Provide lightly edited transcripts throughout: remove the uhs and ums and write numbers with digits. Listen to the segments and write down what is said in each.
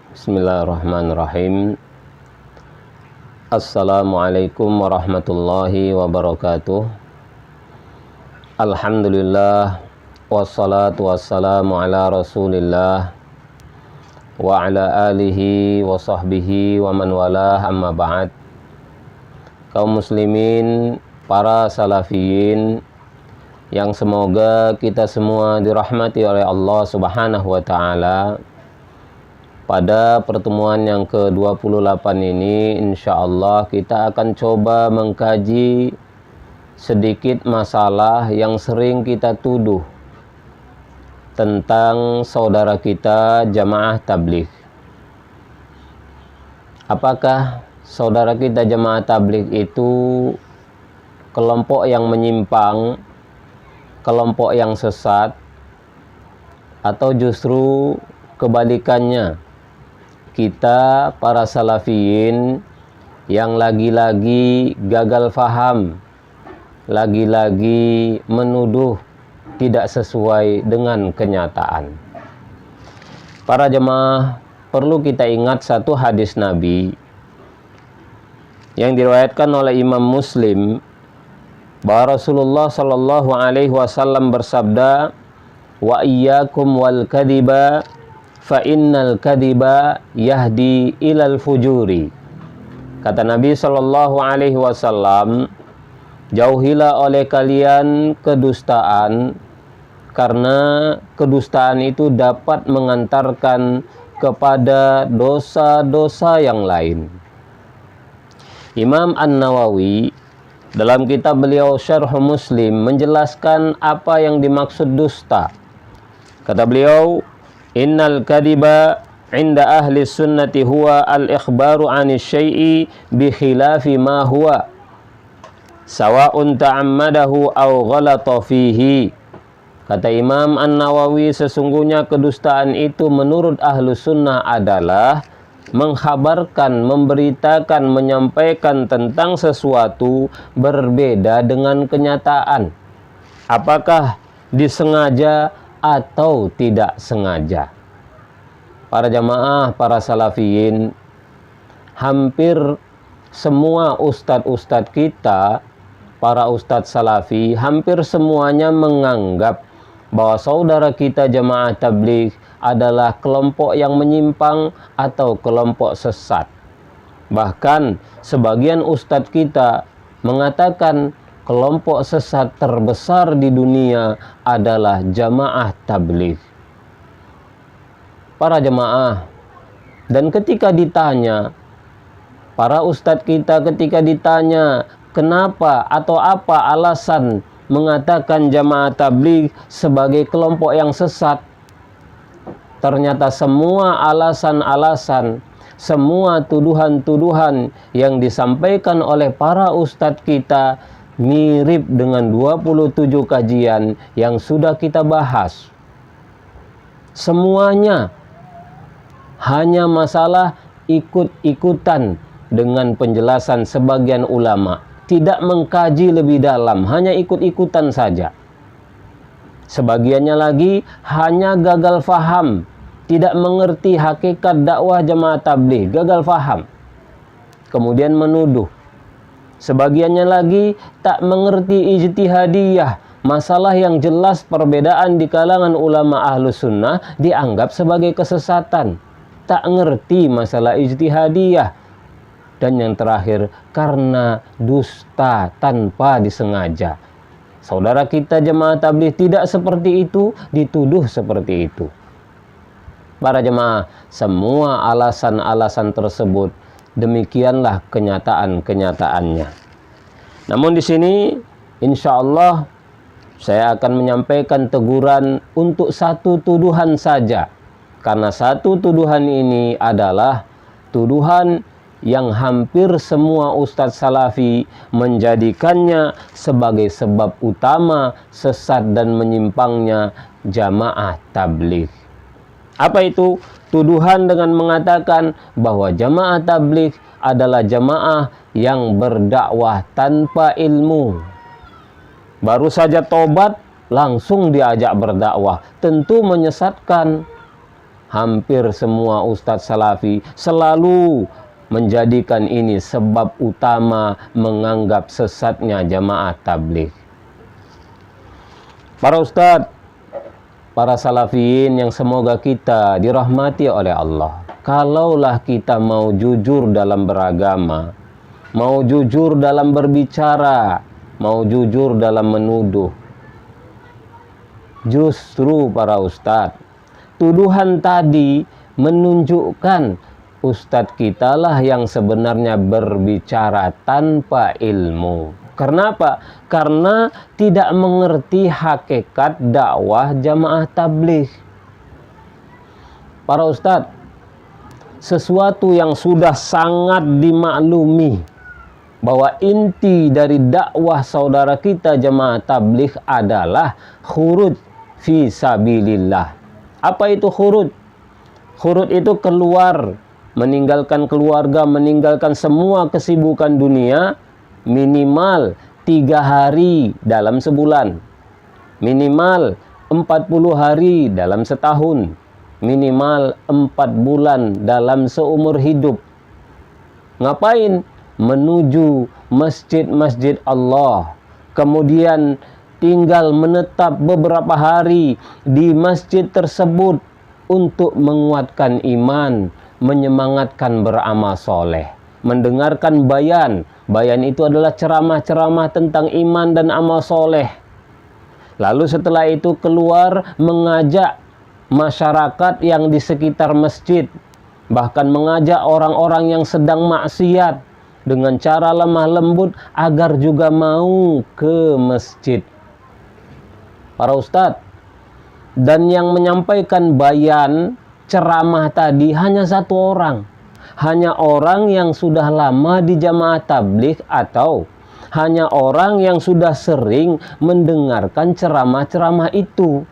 Bismillahirrahmanirrahim. Assalamualaikum warahmatullahi wabarakatuh. Alhamdulillah, wassalatu wassalamu ala rasulillah wa ala alihi wa sahbihi wa man walah, amma ba'd. Kaum muslimin, para salafiyin yang semoga kita semua dirahmati oleh Allah Subhanahu wa ta'ala. Pada pertemuan yang ke-28 ini, insya Allah kita akan coba mengkaji sedikit masalah yang sering kita tuduh tentang saudara kita jamaah tabligh. Apakah saudara kita jamaah tabligh itu kelompok yang menyimpang, kelompok yang sesat, atau justru kebalikannya? Kita para salafiyin yang lagi-lagi gagal faham, lagi-lagi menuduh tidak sesuai dengan kenyataan. Para jemaah, perlu kita ingat satu hadis Nabi yang diriwayatkan oleh Imam Muslim, bahwa Rasulullah Shallallahu Alaihi Wasallam bersabda, wa iyyakum wal kadiba fa innal kadiba yahdi ilal fujuri. Kata Nabi Shallallahu Alaihi Wasallam, jauhilah oleh kalian kedustaan, karena kedustaan itu dapat mengantarkan kepada dosa-dosa yang lain. Imam An-Nawawi dalam kitab beliau Syarh Muslim menjelaskan apa yang dimaksud dusta. Kata beliau, innal kadiba inda ahli sunnati huwa al-ikhbaru 'ani syai'i bi khilafi ma huwa sawa'un ta'ammadahu aw ghalata fihi. Kata Imam An-Nawawi, sesungguhnya kedustaan itu menurut ahlu sunnah adalah mengkhabarkan, memberitakan, menyampaikan tentang sesuatu berbeda dengan kenyataan, apakah disengaja atau tidak sengaja. Para jamaah, para salafiyin, hampir semua ustadz-ustadz kita, para ustadz salafi, hampir semuanya menganggap bahwa saudara kita jamaah tabligh adalah kelompok yang menyimpang atau kelompok sesat. Bahkan sebagian ustadz kita mengatakan kelompok sesat terbesar di dunia adalah jamaah tabligh. Para jemaah, dan ketika ditanya, para ustadz kita ketika ditanya kenapa atau apa alasan mengatakan jamaah tabligh sebagai kelompok yang sesat, ternyata semua alasan-alasan, semua tuduhan-tuduhan yang disampaikan oleh para ustadz kita mirip dengan 27 kajian yang sudah kita bahas. Semuanya hanya masalah ikut-ikutan dengan penjelasan sebagian ulama, tidak mengkaji lebih dalam, hanya ikut-ikutan saja. Sebagiannya lagi hanya gagal faham, tidak mengerti hakikat dakwah jamaah tabligh, gagal faham, kemudian menuduh. Sebagiannya lagi tak mengerti ijtihadiyah, masalah yang jelas perbedaan di kalangan ulama ahlus sunnah dianggap sebagai kesesatan, tak ngerti masalah ijtihadiyah. Dan yang terakhir, karena dusta tanpa disengaja. Saudara kita jemaah tabligh tidak seperti itu, dituduh seperti itu. Para jemaah, semua alasan-alasan tersebut demikianlah kenyataan-kenyataannya. Namun di sini insya Allah saya akan menyampaikan teguran untuk satu tuduhan saja, karena satu tuduhan ini adalah tuduhan yang hampir semua ustadz salafi menjadikannya sebagai sebab utama sesat dan menyimpangnya jamaah tabligh. Apa itu? Tuduhan dengan mengatakan bahwa jamaah tabligh adalah jamaah yang berdakwah tanpa ilmu. Baru saja tobat langsung diajak berdakwah, tentu menyesatkan. hampir semua ustadz salafi selalu menjadikan ini sebab utama menganggap sesatnya jamaah tabligh. Para ustadz, para salafiyin yang semoga kita dirahmati oleh Allah, kalaulah kita mau jujur dalam beragama, mau jujur dalam berbicara, mau jujur dalam menuduh, justru para ustadz, tuduhan tadi menunjukkan ustadz kita lah yang sebenarnya berbicara tanpa ilmu. Karena apa? Karena tidak mengerti hakikat dakwah jamaah tabligh. Para ustadz, sesuatu yang sudah sangat dimaklumi bahwa inti dari dakwah saudara kita jamaah tabligh adalah khuruj fi sabilillah. Apa itu khuruj? Khuruj itu keluar, meninggalkan keluarga, meninggalkan semua kesibukan dunia, minimal 3 hari dalam sebulan, minimal 40 hari dalam setahun, minimal 4 bulan dalam seumur hidup. Ngapain? Menuju masjid-masjid Allah, kemudian tinggal menetap beberapa hari di masjid tersebut untuk menguatkan iman, menyemangatkan beramal soleh, mendengarkan bayan. Bayan itu adalah ceramah-ceramah tentang iman dan amal soleh. Lalu setelah itu keluar mengajak masyarakat yang di sekitar masjid, bahkan mengajak orang-orang yang sedang maksiat dengan cara lemah lembut agar juga mau ke masjid. Para ustadz, dan yang menyampaikan bayan ceramah tadi hanya satu orang, hanya orang yang sudah lama di jamaah tabligh atau hanya orang yang sudah sering mendengarkan ceramah-ceramah itu.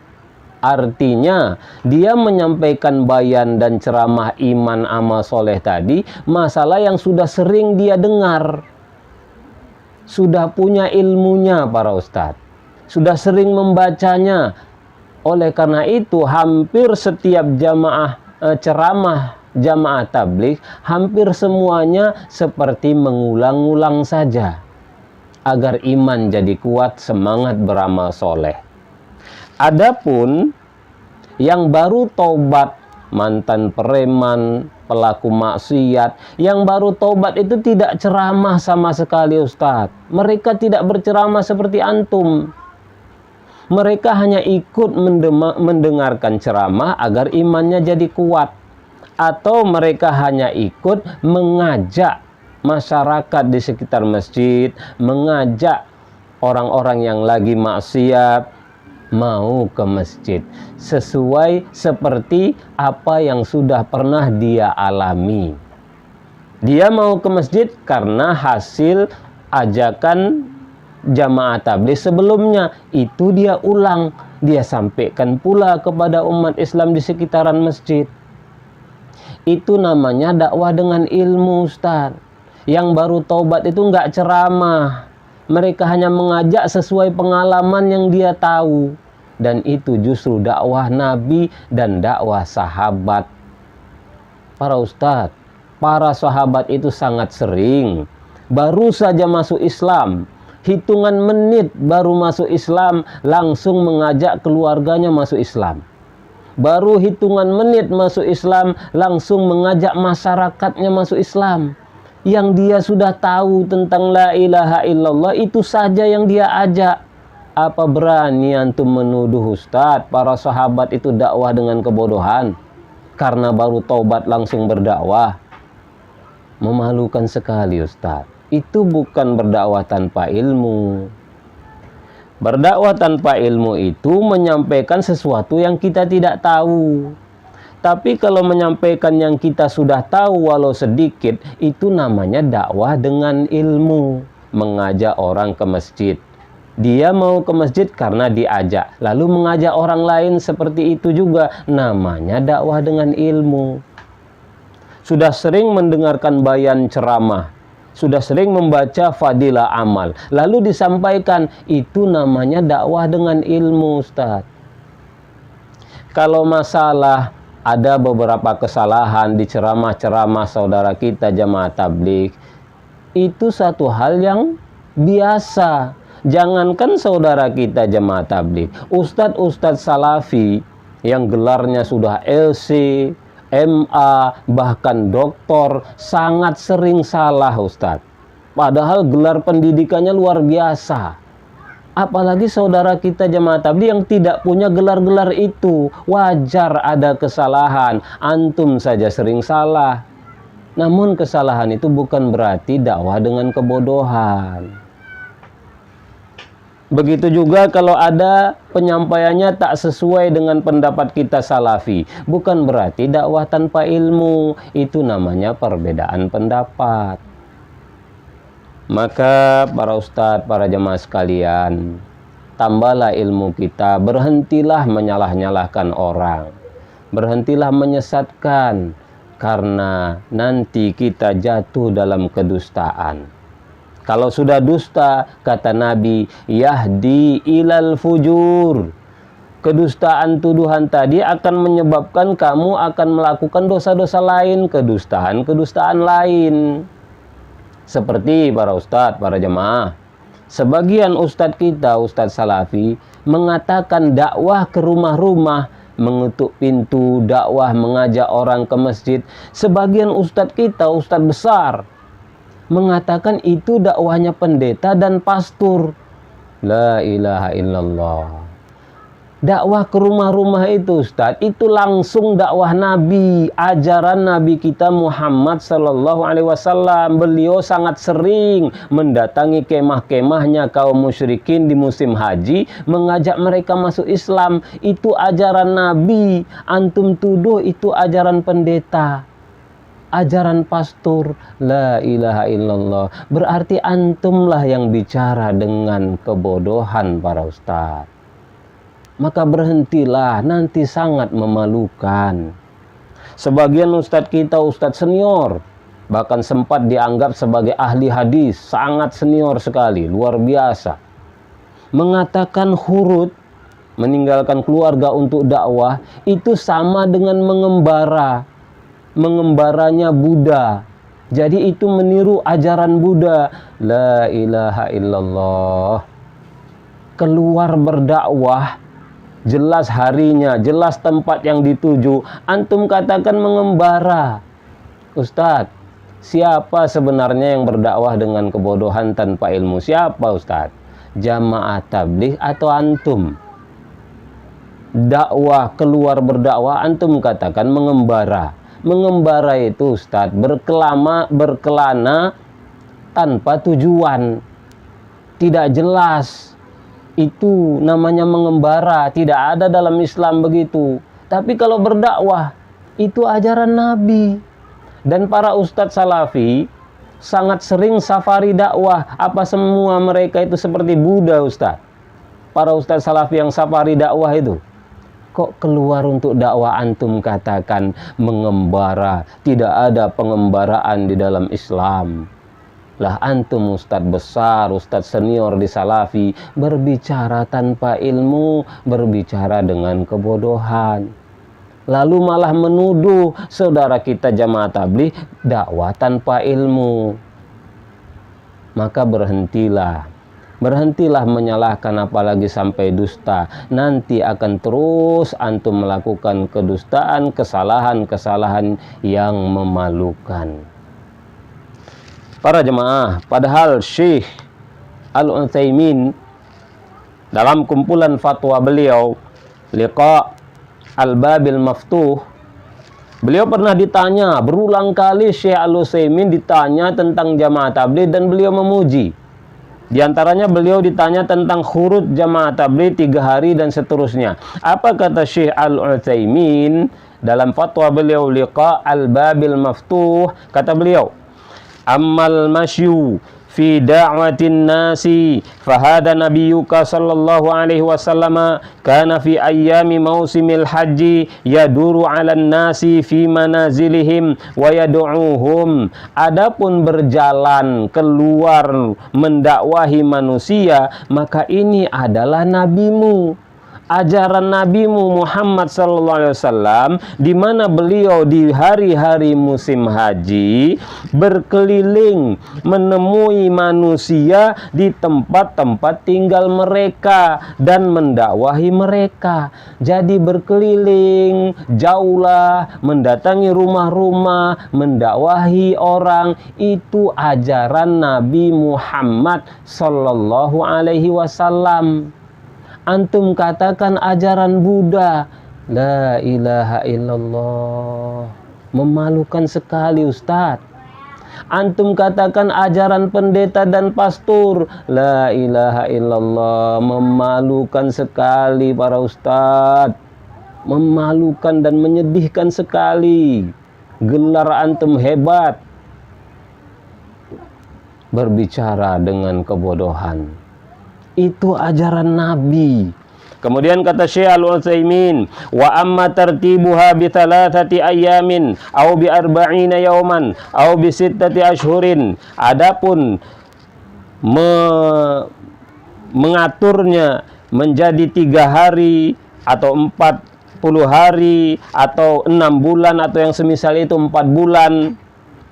Artinya dia menyampaikan bayan dan ceramah iman amal soleh tadi masalah yang sudah sering dia dengar, sudah punya ilmunya para ustadz, sudah sering membacanya. Oleh karena itu hampir setiap ceramah jamaah tabligh hampir semuanya seperti mengulang-ulang saja agar iman jadi kuat, semangat beramal soleh. Adapun yang baru taubat, mantan preman, pelaku maksiat, yang baru taubat itu tidak ceramah sama sekali ustadz. Mereka tidak berceramah seperti antum. Mereka hanya ikut mendengarkan ceramah agar imannya jadi kuat. Atau mereka hanya ikut mengajak masyarakat di sekitar masjid, mengajak orang-orang yang lagi maksiat mau ke masjid, sesuai seperti apa yang sudah pernah dia alami. Dia mau ke masjid karena hasil ajakan jamaah tabligh sebelumnya, itu dia ulang, dia sampaikan pula kepada umat Islam di sekitaran masjid. Itu namanya dakwah dengan ilmu ustaz. Yang baru taubat itu nggak ceramah, mereka hanya mengajak sesuai pengalaman yang dia tahu, dan itu justru dakwah Nabi dan dakwah sahabat. Para ustaz, para sahabat itu sangat sering baru saja masuk Islam, hitungan menit baru masuk Islam, langsung mengajak keluarganya masuk Islam. Baru hitungan menit masuk Islam, langsung mengajak masyarakatnya masuk Islam. Yang dia sudah tahu tentang la ilaha illallah, itu saja yang dia ajak. Apa berani antum menuduh ustaz para sahabat itu dakwah dengan kebodohan karena baru taubat langsung berdakwah? Memalukan sekali ustaz. Itu bukan berdakwah tanpa ilmu. Berdakwah tanpa ilmu itu menyampaikan sesuatu yang kita tidak tahu. Tapi kalau menyampaikan yang kita sudah tahu walau sedikit, itu namanya dakwah dengan ilmu. Mengajak orang ke masjid. Dia mau ke masjid karena diajak, lalu mengajak orang lain seperti itu juga, namanya dakwah dengan ilmu. Sudah sering mendengarkan bayan ceramah, sudah sering membaca fadilah amal, lalu disampaikan, itu namanya dakwah dengan ilmu ustaz. Kalau masalah ada beberapa kesalahan di ceramah-ceramah saudara kita jamaah tabligh, itu satu hal yang biasa. Jangankan saudara kita jamaah tabligh, ustadz-ustadz salafi yang gelarnya sudah LC, MA, bahkan doktor, sangat sering salah ustadz. Padahal gelar pendidikannya luar biasa. Apalagi saudara kita jamaah tabligh yang tidak punya gelar-gelar itu. Wajar ada kesalahan. Antum saja sering salah. Namun kesalahan itu bukan berarti dakwah dengan kebodohan. Begitu juga kalau ada penyampaiannya tak sesuai dengan pendapat kita salafi. Bukan berarti dakwah tanpa ilmu. Itu namanya perbedaan pendapat. Maka para ustadz, para jemaah sekalian, tambahlah ilmu kita, berhentilah menyalah-nyalahkan orang, berhentilah menyesatkan, karena nanti kita jatuh dalam kedustaan. Kalau sudah dusta, kata Nabi, yahdi ilal fujur. Kedustaan tuduhan tadi akan menyebabkan kamu akan melakukan dosa-dosa lain, kedustaan lain. Seperti para ustadz, para jemaah, sebagian ustadz kita, ustadz salafi, mengatakan dakwah ke rumah-rumah, mengetuk pintu, dakwah mengajak orang ke masjid. Sebagian ustadz kita, ustadz besar, mengatakan itu dakwahnya pendeta dan pastor. La ilaha illallah. Dakwah ke rumah-rumah itu ustadz, itu langsung dakwah Nabi, ajaran Nabi kita Muhammad sallallahu alaihi wasallam. Beliau sangat sering mendatangi kemah-kemahnya kaum musyrikin di musim haji, mengajak mereka masuk Islam. Itu ajaran Nabi. Antum tuduh itu ajaran pendeta, ajaran pastor. La ilaha illallah. Berarti antumlah yang bicara dengan kebodohan para ustadz. Maka berhentilah, nanti sangat memalukan. Sebagian ustadz kita, ustadz senior, bahkan sempat dianggap sebagai ahli hadis, sangat senior sekali, luar biasa, mengatakan khurut, meninggalkan keluarga untuk dakwah, itu sama dengan mengembara. Mengembaranya Buddha. Jadi itu meniru ajaran Buddha. La ilaha illallah. Keluar berdakwah, jelas harinya, jelas tempat yang dituju, antum katakan mengembara. Ustadz, siapa sebenarnya yang berdakwah dengan kebodohan tanpa ilmu? Siapa Ustadz? Jamaah tabligh atau antum? Dakwah, keluar berdakwah, antum katakan mengembara. Mengembara itu Ustadz, berkelana tanpa tujuan, tidak jelas. Itu namanya mengembara, tidak ada dalam Islam begitu. Tapi kalau berdakwah, itu ajaran Nabi. Dan para ustadz salafi sangat sering safari dakwah. Apa semua mereka itu seperti Buddha ustadz? Para ustadz salafi yang safari dakwah itu. Kok keluar untuk dakwah antum katakan mengembara? Tidak ada pengembaraan di dalam Islam. Lah antum ustadz besar, ustadz senior di salafi, berbicara tanpa ilmu, berbicara dengan kebodohan. Lalu malah menuduh saudara kita jamaah tabligh dakwah tanpa ilmu. Maka berhentilah menyalahkan, apalagi sampai dusta. Nanti akan terus antum melakukan kedustaan, kesalahan-kesalahan yang memalukan. Para jemaah, padahal Syekh Al-Utsaimin dalam kumpulan fatwa beliau Liqa Al-Babil Maftuh, beliau pernah ditanya berulang kali. Syekh Al-Utsaimin ditanya tentang jamaah tabligh dan beliau memuji. Di antaranya beliau ditanya tentang khurut jamaah tabligh 3 hari dan seterusnya. Apa kata Syekh Al-Utsaimin dalam fatwa beliau Liqa Al-Babil Maftuh? Kata beliau, ammal masyu fi da'watin nasi fahada nabiyyuka sallallahu alaihi wasallam kana fi ayyami mausimil haji yaduru 'alan nasi fi manazilihim wa yad'uuhum. Adapun berjalan keluar mendakwahi manusia, maka ini adalah nabimu. ajaran Nabimu Muhammad SAW, di mana beliau di hari-hari musim haji berkeliling menemui manusia di tempat-tempat tinggal mereka dan mendakwahi mereka. Jadi berkeliling jauhlah, mendatangi rumah-rumah, mendakwahi orang. Itu ajaran Nabi Muhammad SAW. Antum katakan ajaran Buddha, la ilaha illallah, memalukan sekali Ustadz. Antum katakan ajaran pendeta dan pastor, la ilaha illallah, memalukan sekali para Ustadz. Memalukan dan menyedihkan sekali. Gelar antum hebat, berbicara dengan kebodohan. Itu ajaran Nabi. Kemudian kata Syekh Al-Utsaimin, wa amma tartibuha bi thalathati ayamin aw bi arba'ina yawman aw bi sittati ashhurin. Adapun mengaturnya menjadi 3 hari atau 40 hari atau 6 bulan atau yang semisal itu 4 bulan.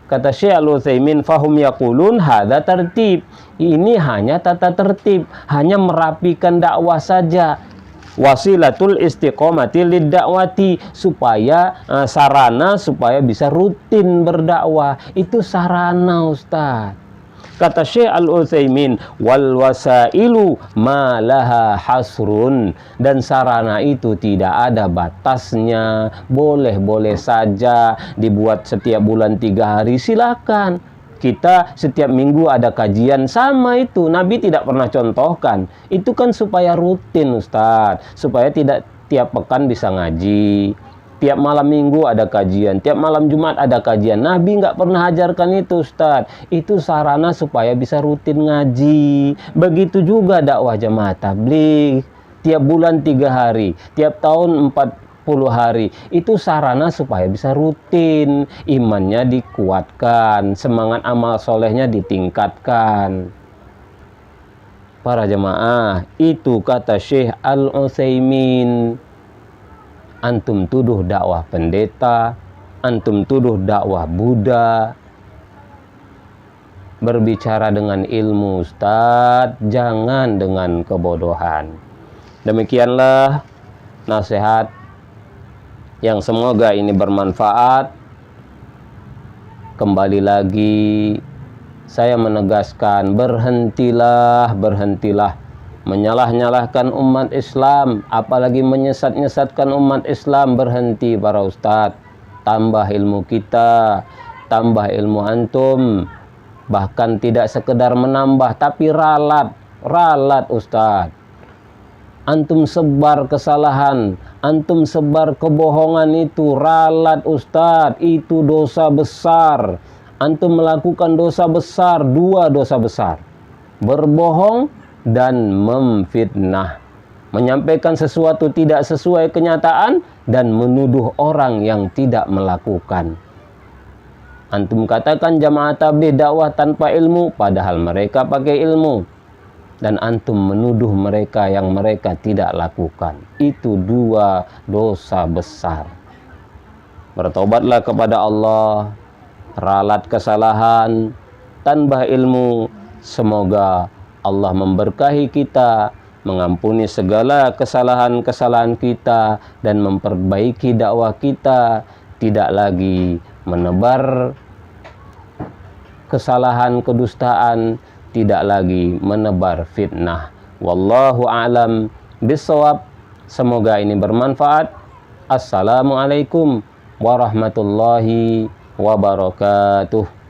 Kata Syekh Al-Utsaimin, fahum yaqulun hadza tertib. Ini hanya tata tertib, hanya merapikan dakwah saja. Wasilatul istiqomati lid dakwati, supaya sarana supaya bisa rutin berdakwah. Itu sarana, Ustaz. Kata Syekh Al-Utsaimin, wal wasailu ma laha hasrun, dan sarana itu tidak ada batasnya, boleh-boleh saja dibuat setiap bulan 3 hari, silakan. Kita setiap minggu ada kajian, sama itu Nabi tidak pernah contohkan. Itu kan supaya rutin, Ustaz, supaya tidak tiap pekan bisa ngaji. Tiap malam minggu ada kajian, tiap malam Jumat ada kajian. Nabi nggak pernah ajarkan itu, Ustaz. Itu sarana supaya bisa rutin ngaji. Begitu juga dakwah jamaah tabligh. Tiap bulan 3 hari, tiap tahun 40 hari. Itu sarana supaya bisa rutin. Imannya dikuatkan, semangat amal solehnya ditingkatkan. Para jemaah, itu kata Syekh Al-Utsaimin. Antum tuduh dakwah pendeta, antum tuduh dakwah Buddha. Berbicara dengan ilmu, Ustaz, jangan dengan kebodohan. Demikianlah nasihat yang semoga ini bermanfaat. Kembali lagi saya menegaskan, berhentilah menyalah-nyalahkan umat Islam, apalagi menyesat-nyesatkan umat Islam. Berhenti para ustadz. Tambah ilmu kita, tambah ilmu antum. Bahkan tidak sekedar menambah, tapi ralat ustadz. Antum sebar kesalahan, antum sebar kebohongan, itu ralat ustadz. Itu dosa besar. Antum melakukan dosa besar, 2 dosa besar. Berbohong dan memfitnah, menyampaikan sesuatu tidak sesuai kenyataan dan menuduh orang yang tidak melakukan. Antum katakan jamaah tabligh dakwah tanpa ilmu, padahal mereka pakai ilmu, dan antum menuduh mereka yang mereka tidak lakukan. Itu 2 dosa besar. Bertobatlah kepada Allah, ralat kesalahan, tambah ilmu. Semoga Allah memberkahi kita, mengampuni segala kesalahan-kesalahan kita, dan memperbaiki dakwah kita. Tidak lagi menebar kesalahan, kedustaan, tidak lagi menebar fitnah. Wallahu a'lam bishawab. Semoga ini bermanfaat. Assalamualaikum warahmatullahi wabarakatuh.